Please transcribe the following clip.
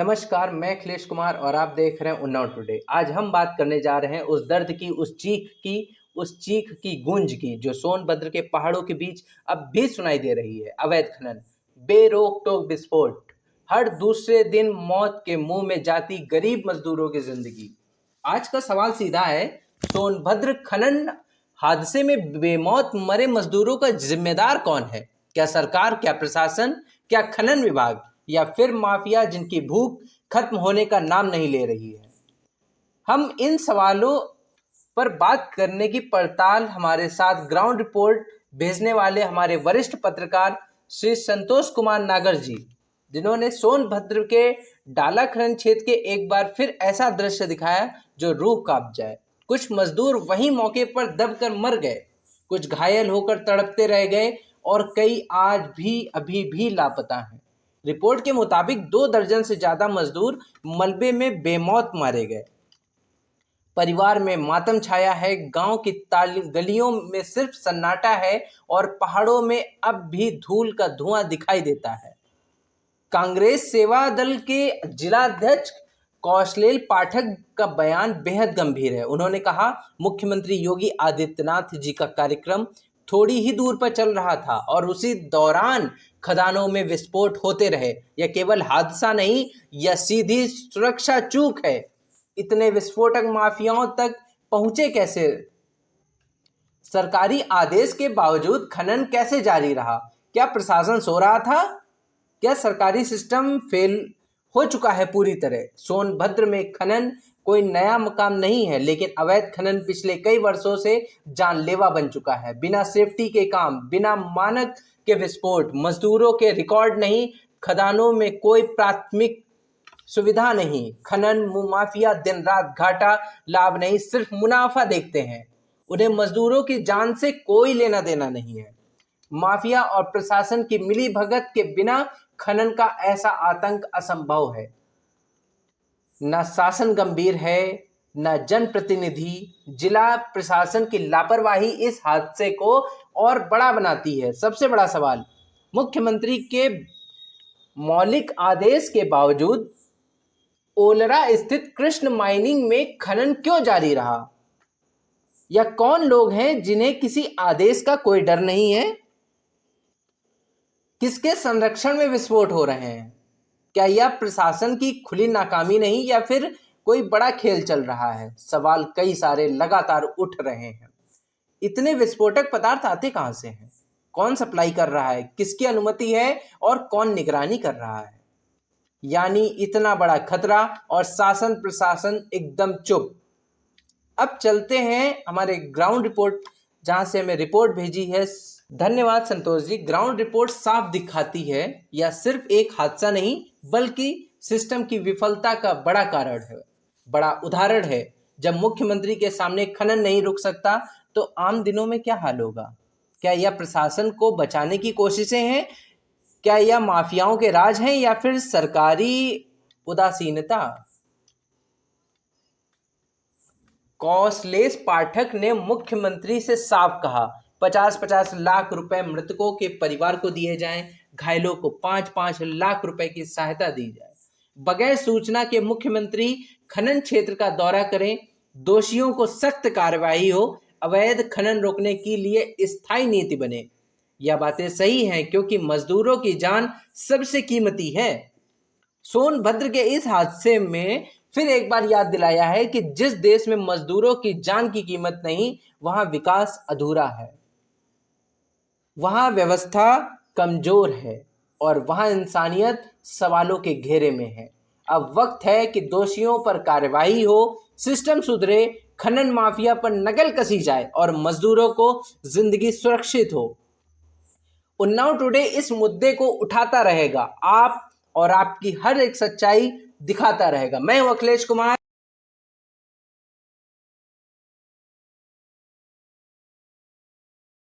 नमस्कार, मैं अखिलेश कुमार और आप देख रहे हैं उन्नाव टुडे। आज हम बात करने जा रहे हैं उस दर्द की, उस चीख की गूंज की जो सोनभद्र के पहाड़ों के बीच अब भी सुनाई दे रही है। अवैध खनन, बेरोक टोक विस्फोट, हर दूसरे दिन मौत के मुंह में जाती गरीब मजदूरों की जिंदगी। आज का सवाल सीधा है, सोनभद्र खनन हादसे में बेमौत मरे मजदूरों का जिम्मेदार कौन है? क्या सरकार, क्या प्रशासन, क्या खनन विभाग, या फिर माफिया जिनकी भूख खत्म होने का नाम नहीं ले रही है? हम इन सवालों पर बात करने की पड़ताल हमारे साथ ग्राउंड रिपोर्ट भेजने वाले हमारे वरिष्ठ पत्रकार श्री संतोष कुमार नागर जी, जिन्होंने सोनभद्र के डाला खनन क्षेत्र के एक बार फिर ऐसा दृश्य दिखाया जो रूह कांप जाए। कुछ मजदूर वहीं मौके पर दबकर मर गए, कुछ घायल होकर तड़पते रह गए और कई आज भी अभी भी लापता हैं। रिपोर्ट के मुताबिक 2 दर्जन से ज्यादा मजदूर मलबे में बेमौत मारे गए। परिवार में मातम छाया है, गांव की गलियों में सिर्फ सन्नाटा है और पहाड़ों में अब भी धूल का धुआं दिखाई देता है। कांग्रेस सेवा दल के जिलाध्यक्ष कौशलेल पाठक का बयान बेहद गंभीर है। उन्होंने कहा, मुख्यमंत्री योगी आदित्यनाथ जी का कार्यक्रम थोड़ी ही दूर पर चल रहा था और उसी दौरान खदानों में विस्फोट होते रहे। यह केवल हादसा नहीं, यह सीधी सुरक्षा चूक है। इतने विस्फोटक माफियाओं तक पहुंचे कैसे? सरकारी आदेश के बावजूद खनन कैसे जारी रहा? क्या प्रशासन सो रहा था? क्या सरकारी सिस्टम फेल हो चुका है पूरी तरह? सोनभद्र में खनन कोई नया मकाम नहीं है, लेकिन अवैध खनन पिछले कई वर्षों से जानलेवा बन चुका है। बिना सेफ्टी के काम, बिना मानक के विस्फोट, मजदूरों के रिकॉर्ड नहीं, खदानों में कोई प्राथमिक सुविधा नहीं। खनन माफिया दिन रात घाटा लाभ नहीं, सिर्फ मुनाफा देखते हैं। उन्हें मजदूरों की जान से कोई लेना देना नहीं है। माफिया और प्रशासन की मिली भगत के बिना खनन का ऐसा आतंक असंभव है। न शासन गंभीर है, न जनप्रतिनिधि। जिला प्रशासन की लापरवाही इस हादसे को और बड़ा बनाती है। सबसे बड़ा सवाल, मुख्यमंत्री के मौलिक आदेश के बावजूद ओलरा स्थित कृष्ण माइनिंग में खनन क्यों जारी रहा? या कौन लोग हैं जिन्हें किसी आदेश का कोई डर नहीं है? किसके संरक्षण में विस्फोट हो रहे हैं? क्या यह प्रशासन की खुली नाकामी नहीं, या फिर कोई बड़ा खेल चल रहा है? सवाल कई सारे लगातार उठ रहे हैं। इतने विस्फोटक पदार्थ आते कहां से हैं? कौन सप्लाई कर रहा है? किसकी अनुमति है और कौन निगरानी कर रहा है? यानी इतना बड़ा खतरा और शासन प्रशासन एकदम चुप। अब चलते हैं हमारे ग्राउंड रिपोर्ट, जहां से हमें रिपोर्ट भेजी है। धन्यवाद संतोष जी। ग्राउंड रिपोर्ट साफ दिखाती है यह सिर्फ एक हादसा नहीं, बल्कि सिस्टम की विफलता का बड़ा कारण है, बड़ा उदाहरण है। जब मुख्यमंत्री के सामने खनन नहीं रुक सकता तो आम दिनों में क्या हाल होगा? क्या यह प्रशासन को बचाने की कोशिशें हैं? क्या यह माफियाओं के राज हैं, या फिर सरकारी उदासीनता? कौशलेश पाठक ने मुख्यमंत्री से साफ कहा, 50-50 लाख रुपए मृतकों के परिवार को दिए जाएं, घायलों को 5-5 लाख रुपए की सहायता दी जाए। बगैर सूचना के मुख्यमंत्री खनन क्षेत्र का दौरा करें, दोषियों को सख्त कार्रवाई हो, अवैध खनन रोकने के लिए स्थायी नीति बने। यह बातें सही हैं क्योंकि मजदूरों की जान सबसे कीमती है। सोनभद्र के इस हादसे में फिर एक बार याद दिलाया है कि जिस देश में मजदूरों की जान की कीमत नहीं, वहां विकास अधूरा है, वहां व्यवस्था कमजोर है और वहां इंसानियत सवालों के घेरे में है। अब वक्त है कि दोषियों पर कार्रवाई हो, सिस्टम सुधरे, खनन माफिया पर नकल कसी जाए और मजदूरों को जिंदगी सुरक्षित हो। उन्नाव टुडे इस मुद्दे को उठाता रहेगा, आप और आपकी हर एक सच्चाई दिखाता रहेगा। मैं हूं अखिलेश कुमार।